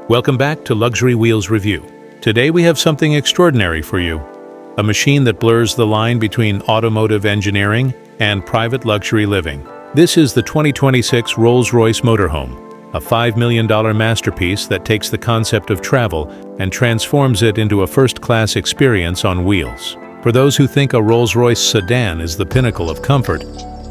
Welcome back to Luxury Wheels Review. Today we have something extraordinary for you. A machine that blurs the line between automotive engineering and private luxury living. This is the 2026 Rolls Royce Motorhome, a $5 million masterpiece that takes the concept of travel and transforms it into a first-class experience on wheels. For those who think a Rolls Royce sedan is the pinnacle of comfort,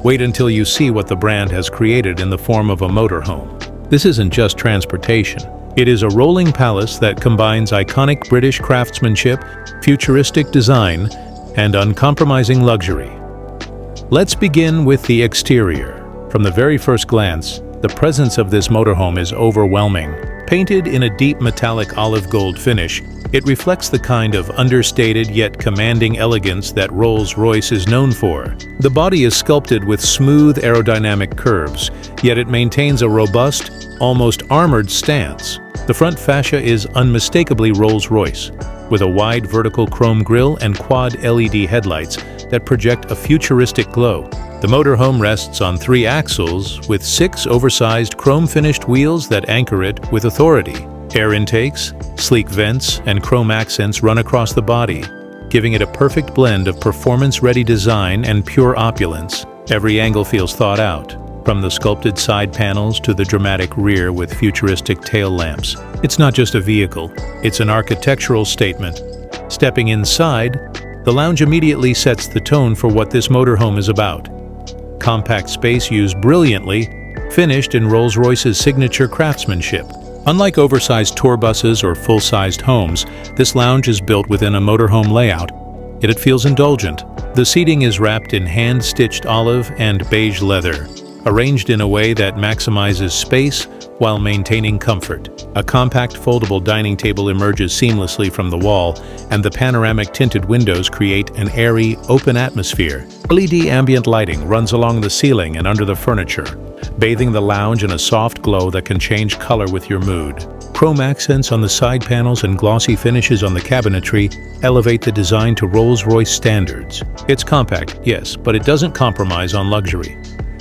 wait until you see what the brand has created in the form of a motorhome. This isn't just transportation. It is a rolling palace that combines iconic British craftsmanship, futuristic design, and uncompromising luxury. Let's begin with the exterior. From the very first glance, the presence of this motorhome is overwhelming. Painted in a deep metallic olive gold finish, it reflects the kind of understated yet commanding elegance that Rolls-Royce is known for. The body is sculpted with smooth aerodynamic curves, yet it maintains a robust, almost armored stance. The front fascia is unmistakably Rolls-Royce, with a wide vertical chrome grille and quad LED headlights that project a futuristic glow. The motorhome rests on 3 axles with 6 oversized chrome-finished wheels that anchor it with authority. Air intakes, sleek vents, and chrome accents run across the body, giving it a perfect blend of performance-ready design and pure opulence. Every angle feels thought out, from the sculpted side panels to the dramatic rear with futuristic tail lamps. It's not just a vehicle, it's an architectural statement. Stepping inside, the lounge immediately sets the tone for what this motorhome is about. Compact space used brilliantly, finished in Rolls-Royce's signature craftsmanship. Unlike oversized tour buses or full-sized homes, this lounge is built within a motorhome layout, yet it feels indulgent. The seating is wrapped in hand-stitched olive and beige leather, arranged in a way that maximizes space while maintaining comfort. A compact foldable dining table emerges seamlessly from the wall, and the panoramic tinted windows create an airy, open atmosphere. LED ambient lighting runs along the ceiling and under the furniture, bathing the lounge in a soft glow that can change color with your mood. Chrome accents on the side panels and glossy finishes on the cabinetry elevate the design to Rolls-Royce standards. It's compact, yes, but it doesn't compromise on luxury.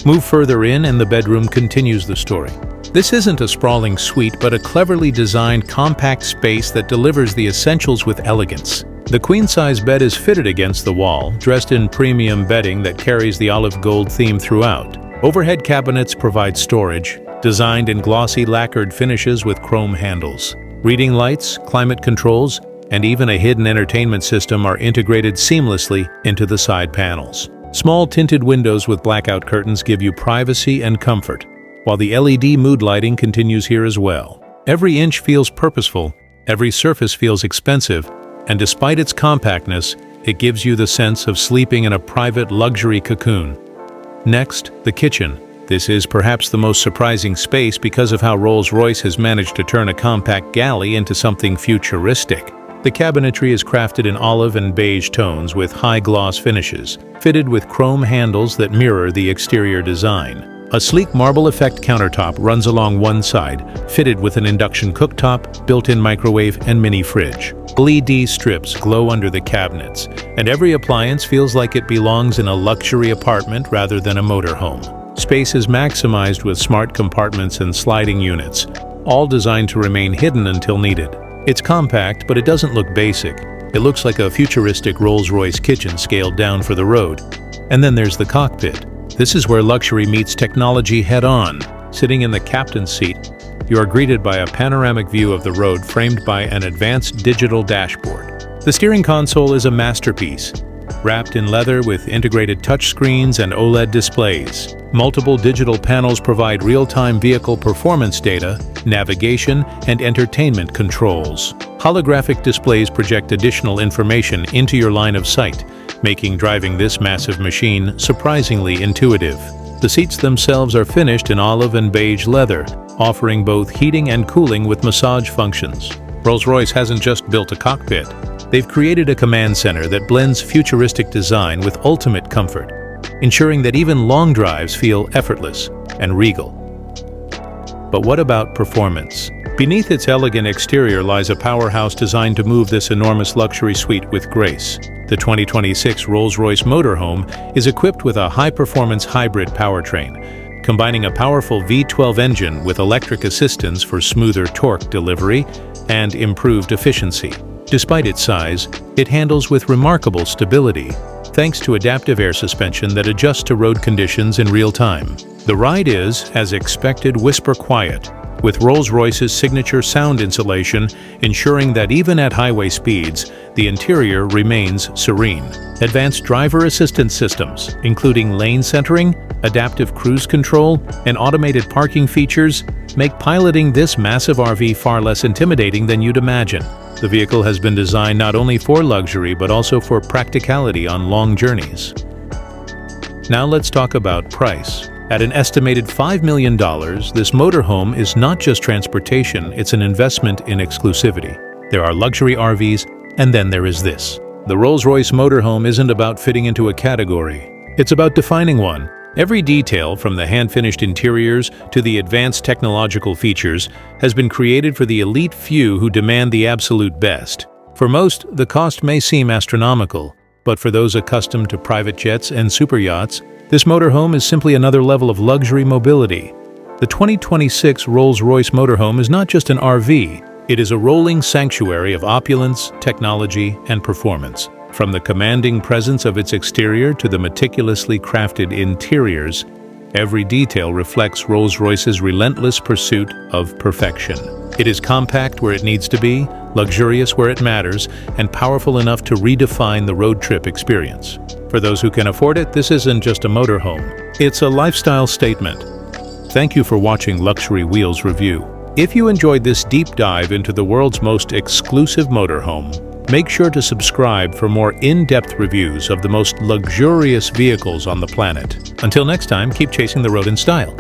Move further in and the bedroom continues the story. This isn't a sprawling suite, but a cleverly designed compact space that delivers the essentials with elegance. The queen-size bed is fitted against the wall, dressed in premium bedding that carries the olive gold theme throughout. Overhead cabinets provide storage, designed in glossy lacquered finishes with chrome handles. Reading lights, climate controls, and even a hidden entertainment system are integrated seamlessly into the side panels. Small tinted windows with blackout curtains give you privacy and comfort, while the LED mood lighting continues here as well. Every inch feels purposeful, every surface feels expensive, and despite its compactness, it gives you the sense of sleeping in a private luxury cocoon. Next, the kitchen. This is perhaps the most surprising space because of how Rolls-Royce has managed to turn a compact galley into something futuristic. The cabinetry is crafted in olive and beige tones with high-gloss finishes, fitted with chrome handles that mirror the exterior design. A sleek marble effect countertop runs along one side, fitted with an induction cooktop, built-in microwave, and mini fridge. LED strips glow under the cabinets, and every appliance feels like it belongs in a luxury apartment rather than a motorhome. Space is maximized with smart compartments and sliding units, all designed to remain hidden until needed. It's compact, but it doesn't look basic. It looks like a futuristic Rolls-Royce kitchen scaled down for the road. And then there's the cockpit. This is where luxury meets technology head-on. Sitting in the captain's seat, you are greeted by a panoramic view of the road framed by an advanced digital dashboard. The steering console is a masterpiece, wrapped in leather with integrated touchscreens and OLED displays. Multiple digital panels provide real-time vehicle performance data, navigation, and entertainment controls. Holographic displays project additional information into your line of sight, making driving this massive machine surprisingly intuitive. The seats themselves are finished in olive and beige leather, offering both heating and cooling with massage functions. Rolls-Royce hasn't just built a cockpit. They've created a command center that blends futuristic design with ultimate comfort, ensuring that even long drives feel effortless and regal. But what about performance? Beneath its elegant exterior lies a powerhouse designed to move this enormous luxury suite with grace. The 2026 Rolls Royce Motorhome is equipped with a high-performance hybrid powertrain, combining a powerful V12 engine with electric assistance for smoother torque delivery and improved efficiency. Despite its size, it handles with remarkable stability, thanks to adaptive air suspension that adjusts to road conditions in real time. The ride is, as expected, whisper quiet, with Rolls Royce's signature sound insulation ensuring that even at highway speeds, the interior remains serene. Advanced driver assistance systems, including lane centering, adaptive cruise control, and automated parking features, make piloting this massive RV far less intimidating than you'd imagine. The vehicle has been designed not only for luxury but also for practicality on long journeys. Now let's talk about price. At an estimated $5 million, this motorhome is not just transportation, it's an investment in exclusivity. There are luxury RVs, and then there is this. The Rolls Royce Motorhome isn't about fitting into a category. It's about defining one. Every detail, from the hand-finished interiors to the advanced technological features, has been created for the elite few who demand the absolute best. For most, the cost may seem astronomical, but for those accustomed to private jets and superyachts, this motorhome is simply another level of luxury mobility. The 2026 Rolls Royce Motorhome is not just an RV, it is a rolling sanctuary of opulence, technology, and performance. From the commanding presence of its exterior to the meticulously crafted interiors, every detail reflects Rolls-Royce's relentless pursuit of perfection. It is compact where it needs to be, luxurious where it matters, and powerful enough to redefine the road trip experience. For those who can afford it, this isn't just a motorhome. It's a lifestyle statement. Thank you for watching Luxury Wheels Review. If you enjoyed this deep dive into the world's most exclusive motorhome, make sure to subscribe for more in-depth reviews of the most luxurious vehicles on the planet. Until next time, keep chasing the road in style.